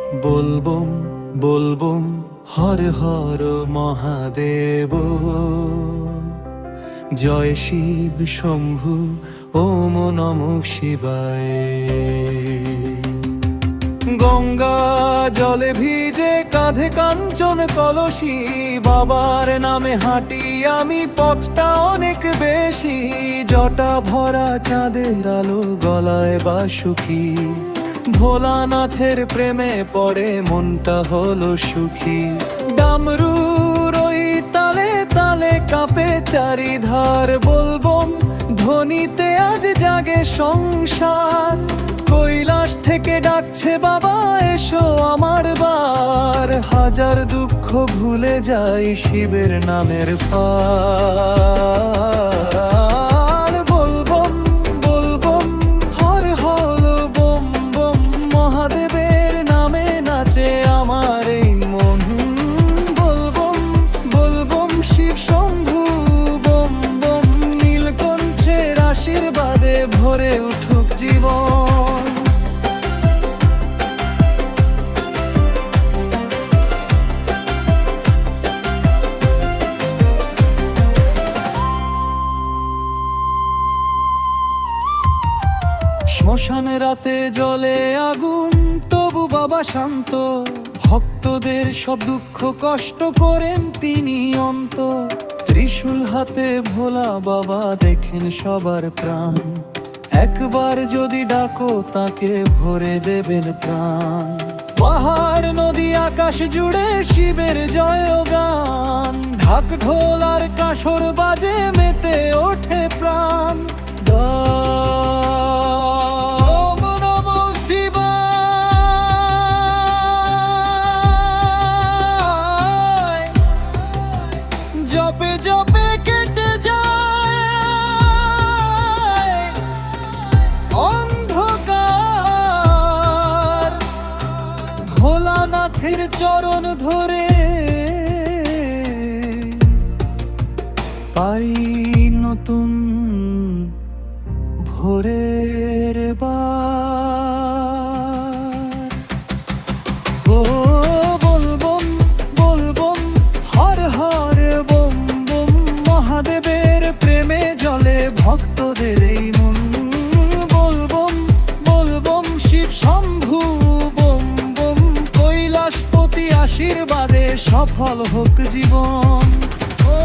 বলবম বলবম হর হর মহাদেব, জয় শিব শম্ভু ওম নমঃ শিবায়। গঙ্গা জলে ভিজে কাঁধে কাঞ্চন কলসি, বাবার নামে হাঁটি আমি পথটা অনেক বেশি। জটা ভরা চাঁদের আলো, গলায় বাসুকি, ভোলানাথের প্রেমে পড়ে মনটা হলো সুখী। ডামরুর ওই তালে তালে কাঁপে চারিধার, বলবম ধ্বনিতে আজ জাগে সংসার। কৈলাস থেকে ডাকছে বাবা এসো আমার বার, হাজার দুঃখ ভুলে যাই শিবের নামের পার। বলবম বলবম হর হর বম বম, মহাদেবের নামে নাচে আমার এই মন। বলবম বলবম শিব শম্ভু বম বম, নীলকণ্ঠের আশীর্বাদে ভরে উঠুক জীবন। শ্মশানে রাতে জ্বলে আগুন, তবু বাবা শান্ত। ভক্তদের সব দুঃখ কষ্ট করেন তিনি অন্ত। ত্রিশূল হাতে ভোলা বাবা দেখেন সবার প্রাণ, একবার যদি ডাকো তাকে ভরে দেবেন প্রাণ। পাহাড় নদী আকাশ জুড়ে শিবের জয়গান, ঢাক ঢোল আর কাসর বাজে মেতে ওঠে প্রাণ। ওম নমঃ শিবায়, জপে জপে কেটে যায় অন্ধকার। ভোলানাথের চরণ ধরে পাই নতুন ভোরের বার। ও বলবম বলবম হর হর বম বম, মহাদেবের প্রেমে জলে ভক্তদের এই মন। বলবম বলবম শিব শম্ভু বম বম, কৈলাসপতি আশীর্বাদে সফল হোক জীবন। ও